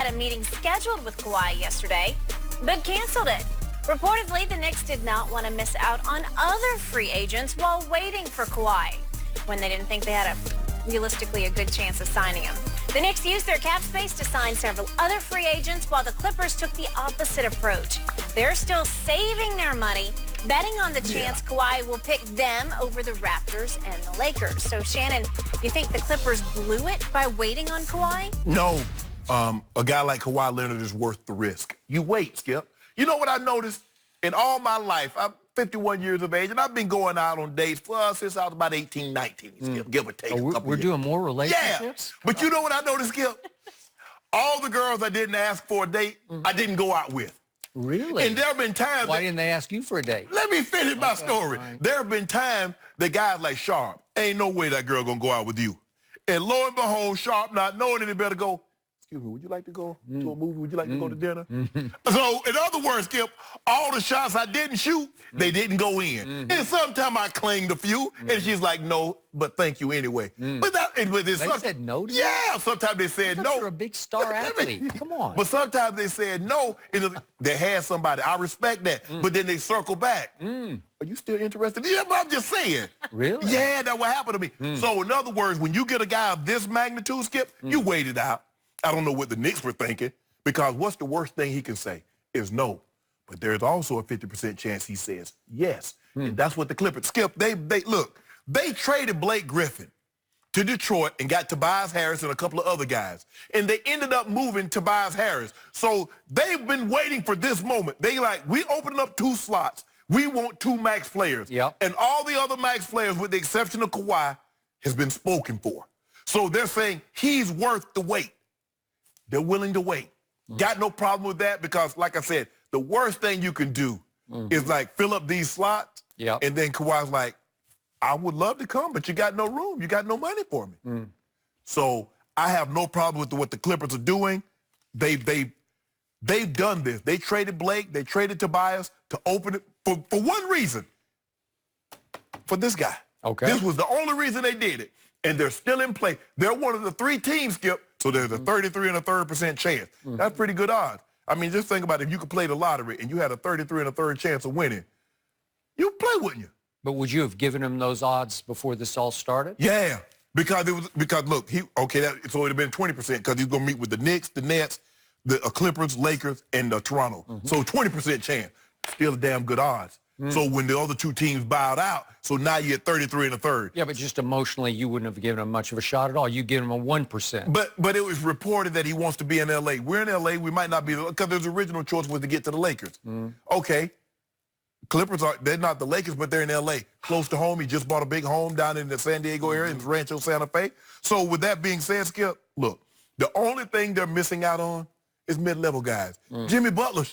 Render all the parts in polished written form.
had a meeting scheduled with Kawhi yesterday, but canceled it. Reportedly, the Knicks did not want to miss out on other free agents while waiting for Kawhi, when they didn't think they had realistically a good chance of signing him. The Knicks used their cap space to sign several other free agents, while the Clippers took the opposite approach. They're still saving their money, betting on the chance Kawhi will pick them over the Raptors and the Lakers. So, Shannon, do you think the Clippers blew it by waiting on Kawhi? No. A guy like Kawhi Leonard is worth the risk. You wait, Skip. You know what I noticed? In all my life, I'm 51 years of age, and I've been going out on dates since I was about 18, 19, Skip, give or take a couple We're years. doing more relationships? Yeah, but you know what I noticed, Skip? All the girls I didn't ask for a date, I didn't go out with. Really? And there have been times... Why didn't they ask you for a date? Let me finish my story. Fine. There have been times that guys like Sharp, ain't no way that girl gonna go out with you. And lo and behold, Sharp, not knowing any better, go, excuse me, would you like to go to a movie? Would you like to go to dinner? So, in other words, Skip, all the shots I didn't shoot, they didn't go in. And sometimes I clanged a few, and she's like, no, but thank you anyway. But they said no to you? Yeah, sometimes they said no. You're a big star athlete. Come on. But sometimes they said no, and they had somebody. I respect that. But then they circle back. Are you still interested? Yeah, but I'm just saying. Really? Yeah, that's what happened to me. So, in other words, when you get a guy of this magnitude, Skip, you wait it out. I don't know what the Knicks were thinking, because what's the worst thing he can say is no. But there's also a 50% chance he says yes. And that's what the Clippers, Skip, they traded Blake Griffin to Detroit and got Tobias Harris and a couple of other guys. And they ended up moving Tobias Harris. So they've been waiting for this moment. They we opened up 2 slots. We want 2 max players. Yep. And all the other max players, with the exception of Kawhi, has been spoken for. So they're saying he's worth the wait. They're willing to wait. Got no problem with that, because, like I said, the worst thing you can do is, fill up these slots, and then Kawhi's like, I would love to come, but you got no room. You got no money for me. So I have no problem with what the Clippers are doing. They've done this. They traded Blake. They traded Tobias to open it for one reason, for this guy. Okay. This was the only reason they did it, and they're still in play. They're one of the 3 teams, Skip, so there's a 33 1/3% chance. That's pretty good odds. I mean, just think about it. If you could play the lottery and you had a 33 1/3 chance of winning, you'd play, wouldn't you? But would you have given him those odds before this all started? Yeah, because look, so it would have been 20%, because he's gonna meet with the Knicks, the Nets, the Clippers, Lakers, and Toronto. So 20% chance, still a damn good odds. So when the other 2 teams bowed out, so now you're at 33 1/3. Yeah, but just emotionally, you wouldn't have given him much of a shot at all. You give him a 1%. But it was reported that he wants to be in L.A. We're in L.A. We might not be, because his original choice was to get to the Lakers. Okay. Clippers they're not the Lakers, but they're in L.A. Close to home. He just bought a big home down in the San Diego area in Rancho Santa Fe. So with that being said, Skip, look, the only thing they're missing out on is mid-level guys. Jimmy Butler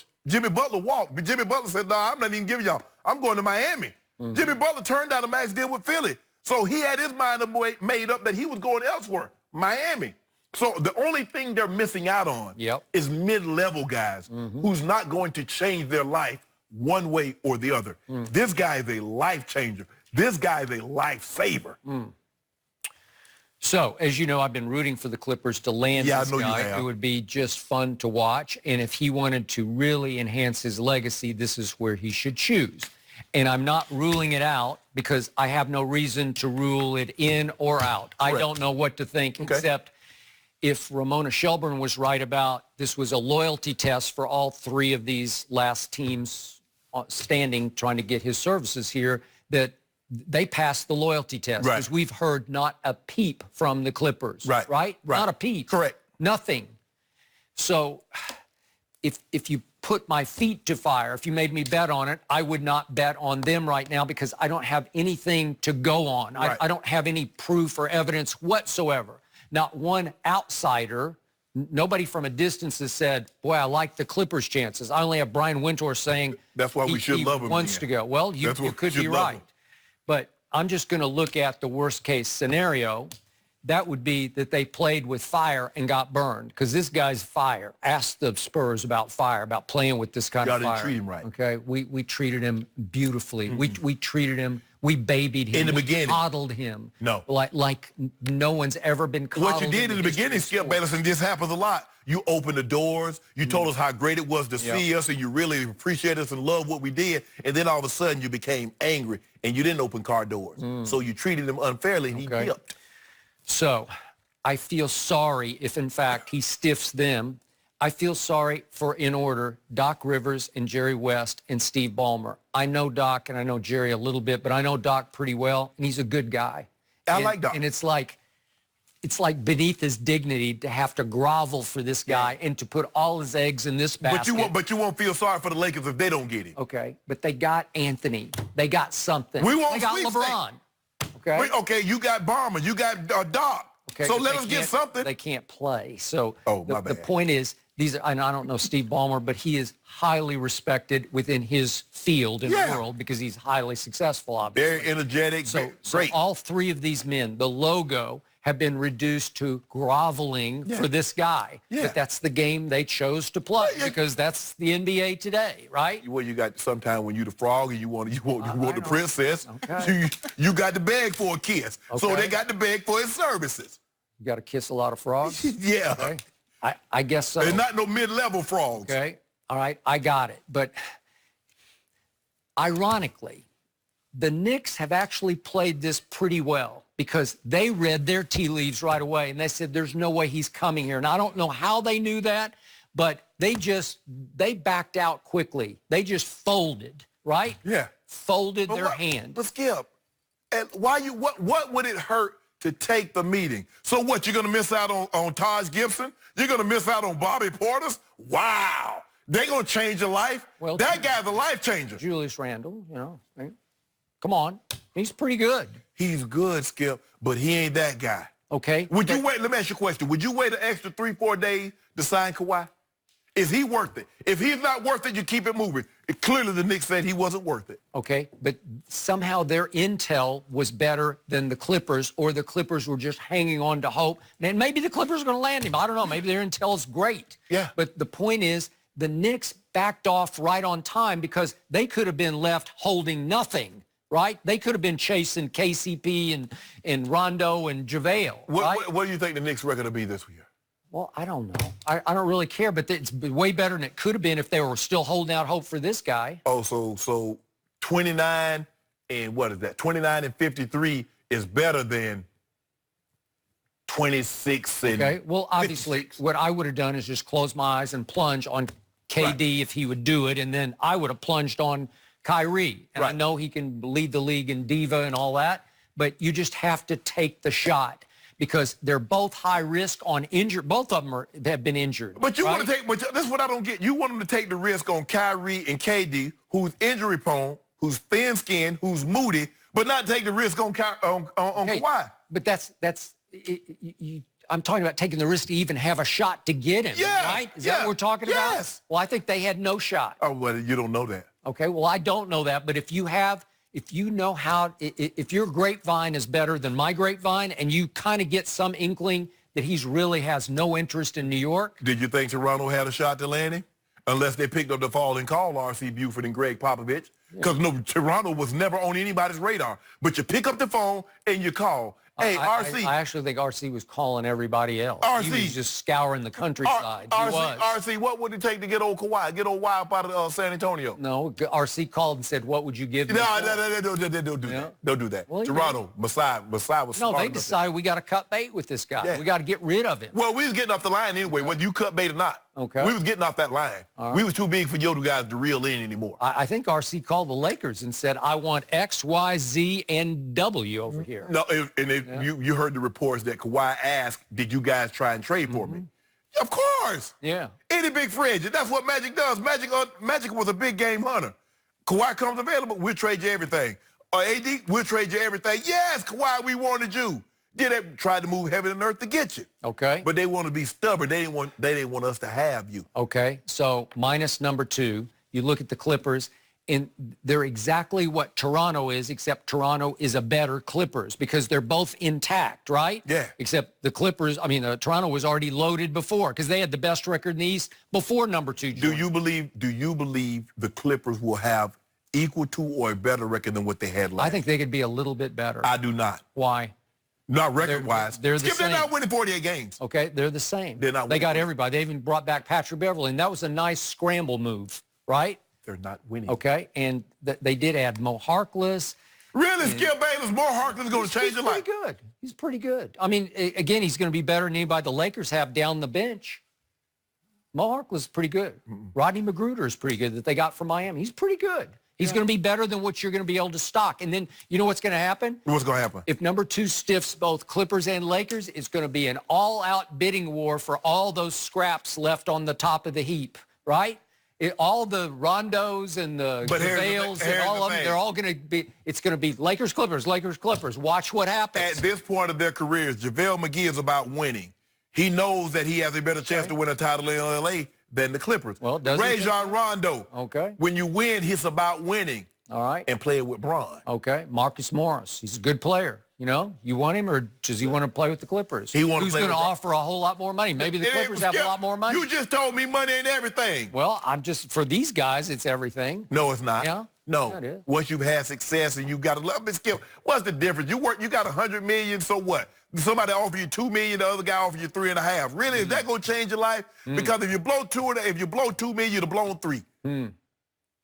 walked. But Jimmy Butler said, no, I'm not even giving y'all. I'm going to Miami. Jimmy Butler turned down a max deal with Philly. So he had his mind made up that he was going elsewhere, Miami. So the only thing they're missing out on is mid-level guys who's not going to change their life one way or the other. This guy is a life changer. This guy is a lifesaver. So, as you know, I've been rooting for the Clippers to land this guy. It would be just fun to watch. And if he wanted to really enhance his legacy, this is where he should choose. And I'm not ruling it out, because I have no reason to rule it in or out. I don't know what to think, except if Ramona Shelburne was right about this was a loyalty test for all 3 of these last teams standing, trying to get his services here, that they passed the loyalty test, because we've heard not a peep from the Clippers. Right? Not a peep. Correct. Nothing. So if you put my feet to fire, if you made me bet on it, I would not bet on them right now, because I don't have anything to go on. I don't have any proof or evidence whatsoever. Not one outsider, nobody from a distance has said, boy, I like the Clippers' chances. I only have Brian Wintour saying that's why we should love him. He wants to go. Well, you could be right. But I'm just going to look at the worst-case scenario. That would be that they played with fire and got burned, because this guy's fire. Ask the Spurs about fire, about playing with this kind of fire. Treat him right. Okay, we treated him beautifully. We treated him We babied him. In the beginning. Coddled him. No. Like no one's ever been coddled. What you did in the beginning, Skip Bayless, and this happens a lot. You opened the doors. You told us how great it was to see us, and you really appreciate us and love what we did. And then all of a sudden you became angry, and you didn't open car doors. So you treated him unfairly, and he dipped. So I feel sorry if, in fact, he stiffs them. I feel sorry for, in order, Doc Rivers and Jerry West and Steve Ballmer. I know Doc and I know Jerry a little bit, but I know Doc pretty well, and he's a good guy. I like Doc. And it's like beneath his dignity to have to grovel for this guy and to put all his eggs in this basket. But you won't feel sorry for the Lakers if they don't get him. Okay, but they got Anthony. They got something. We want They got LeBron. Okay. Okay, you got Ballmer. You got Doc. Okay, so let us get something. They can't play. So my bad. The point is, these are, and I don't know Steve Ballmer, but he is highly respected within his field in the world because he's highly successful, obviously. Very energetic, so great. All three of these men, the logo, have been reduced to groveling for this guy. But that's the game they chose to play because that's the NBA today, right? Well, you got sometimes when you the frog and you want the princess, you got to beg for a kiss. So they got to beg for his services. You got to kiss a lot of frogs? Okay. I guess so. And not no mid-level frogs. Okay. All right. I got it. But ironically, the Knicks have actually played this pretty well because they read their tea leaves right away, and they said, there's no way he's coming here. And I don't know how they knew that, but they backed out quickly. They just folded, right? Yeah. Folded their hand. But Skip, and what would it hurt to take the meeting? So what, you're going to miss out on Taj Gibson? You're going to miss out on Bobby Portis? Wow. They're going to change your life? Well, that guy's a life changer. Julius Randle, you know. Come on. He's pretty good. He's good, Skip, but he ain't that guy. Okay. Would you wait? Let me ask you a question. Would you wait an extra 3-4 days to sign Kawhi? Is he worth it? If he's not worth it, you keep it moving. Clearly, the Knicks said he wasn't worth it. Okay, but somehow their intel was better than the Clippers, or the Clippers were just hanging on to hope. And maybe the Clippers are going to land him. I don't know. Maybe their intel is great. Yeah. But the point is, the Knicks backed off right on time because they could have been left holding nothing, right? They could have been chasing KCP and Rondo and JaVale. What do you think the Knicks' record will be this year? Well, I don't know. I don't really care, but it's way better than it could have been if they were still holding out hope for this guy. Oh, so 29 and what is that? 29 and 53 is better than 26 and Okay, well, obviously, 56. What I would have done is just close my eyes and plunge on KD if he would do it, and then I would have plunged on Kyrie. And I know he can lead the league in diva and all that, but you just have to take the shot. Because they're both high risk on injury. Both of them have been injured. But you want to take, but this is what I don't get. You want them to take the risk on Kyrie and KD, who's injury prone, who's thin skinned, who's moody, but not take the risk on Kawhi. But I'm talking about taking the risk to even have a shot to get him, right? Is that what we're talking about? Yes. Well, I think they had no shot. Oh, well, you don't know that. Okay, well, I don't know that, but if you know how, if your grapevine is better than my grapevine and you kind of get some inkling that he really has no interest in New York. Did you think Toronto had a shot to land him? Unless they picked up the fall and called R.C. Buford and Greg Popovich. Because Toronto was never on anybody's radar. But you pick up the phone and you call. Hey, R.C. I actually think R.C. was calling everybody else. R.C. He was just scouring the countryside. R.C., what would it take to get old Kawhi, get old Kawhi up out of San Antonio? No, R.C. called and said, what would you give me? No, don't do that. Don't do that. Well, Toronto, Masai was smart. No, they decided we got to cut bait with this guy. Yeah. We got to get rid of him. Well, we was getting off the line anyway, whether you cut bait or not. Okay. We was getting off that line. Right. We was too big for you guys to reel in anymore. I think R.C. called the Lakers and said, I want X, Y, Z, and W over here. No, you heard the reports that Kawhi asked, did you guys try and trade for me? Of course. Yeah. Any big free agent. That's what Magic does. Magic was a big game hunter. Kawhi comes available, we'll trade you everything. Or AD, we'll trade you everything. Yes, Kawhi, we wanted you. They tried to move heaven and earth to get you. Okay. But they want to be stubborn. They didn't want us to have you. Okay. So minus number 2, you look at the Clippers, and they're exactly what Toronto is, except Toronto is a better Clippers because they're both intact, right? Yeah. Except the Clippers, Toronto was already loaded before because they had the best record in the East before number 2 joined. Do you believe the Clippers will have equal to or a better record than what they had last I think they could be a little bit better. I do not. Why? Not record-wise. They're the same. They're not winning 48 games. Okay, they're the same. They're not They got winning. everybody. They even brought back Patrick Beverly, and that was a nice scramble move, right? They're not winning. Okay, and they did add Mo Harkless. Really, Skip Bayless, more Harkless is going to change your life. He's pretty good. He's pretty good. I mean, again, he's going to be better than anybody the Lakers have down the bench. Mo Harkless is pretty good. Rodney Magruder is pretty good that they got from Miami. He's pretty good. He's going to be better than what you're going to be able to stock. And then you know what's going to happen? What's going to happen? If number 2 stiffs both Clippers and Lakers, it's going to be an all-out bidding war for all those scraps left on the top of the heap, right? All the Rondos and the Gavales and all of them, they're all going to be, it's going to be Lakers, Clippers, Lakers, Clippers. Watch what happens. At this point of their careers, JaVale McGee is about winning. He knows that he has a better chance to win a title in L.A. than the Clippers. Well, does he? Rajon Rondo. Okay. When you win, it's about winning. All right. And play it with Bron. Okay. Marcus Morris. He's a good player. You know, you want him, or does he want to play with the Clippers? He wants to play Who's going to with offer a whole lot more money? Maybe the Clippers have a lot more money. You just told me money ain't everything. Well, I'm just, for these guys, it's everything. No, it's not. Yeah? No. Yeah, it is. Once you've had success and you got a love, Skip, what's the difference? You got $100 million, so what? Somebody offer you $2 million, the other guy offer you $3.5 million. Really, is that going to change your life? Because if you blow $2 million, you'd have blown $3 million.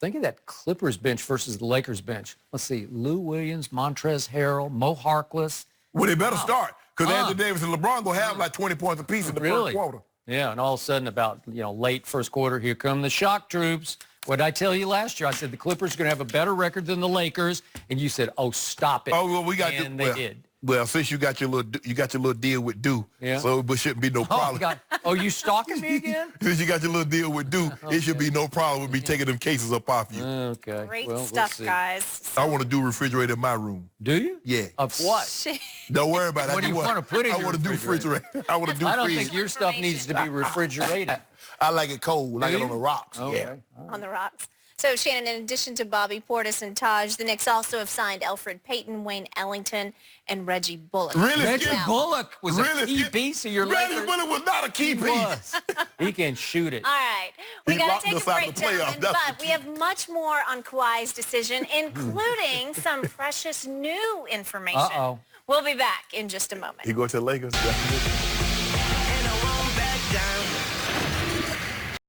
Think of that Clippers bench versus the Lakers bench. Let's see, Lou Williams, Montrezl Harrell, Mo Harkless. Well, they better start, because Anthony Davis and LeBron going to have like 20 points apiece in the first quarter. Yeah, and all of a sudden about, late first quarter, here come the shock troops. What did I tell you last year? I said the Clippers are going to have a better record than the Lakers, and you said, "Oh, stop it." Oh, well, they did. Well, since you got your little deal with Dew, so it shouldn't be no problem. Oh, you stalking me again? Since you got your little deal with Dew, it should be no problem with me taking them cases up off you. Okay. Great stuff, guys. I want to do refrigerator in my room. Do you? Yeah. Of what? Don't worry about it. What do you want to put in your refrigerator? I want to do I don't freeze. think your stuff needs to be refrigerated. I like it cold, like it on the rocks. Okay. Yeah. On the rocks. So, Shannon, in addition to Bobby Portis and Taj, the Knicks also have signed Elfrid Payton, Wayne Ellington, and Reggie Bullock. Really? Reggie Bullock was a key piece of your Lakers. Reggie Bullock was not a key piece. He can shoot it. All right. We He got to locked take us a out of break, the playoffs. gentlemen, but we have much more on Kawhi's decision, including some precious new information. Uh-oh. We'll be back in just a moment. He going to the Lakers?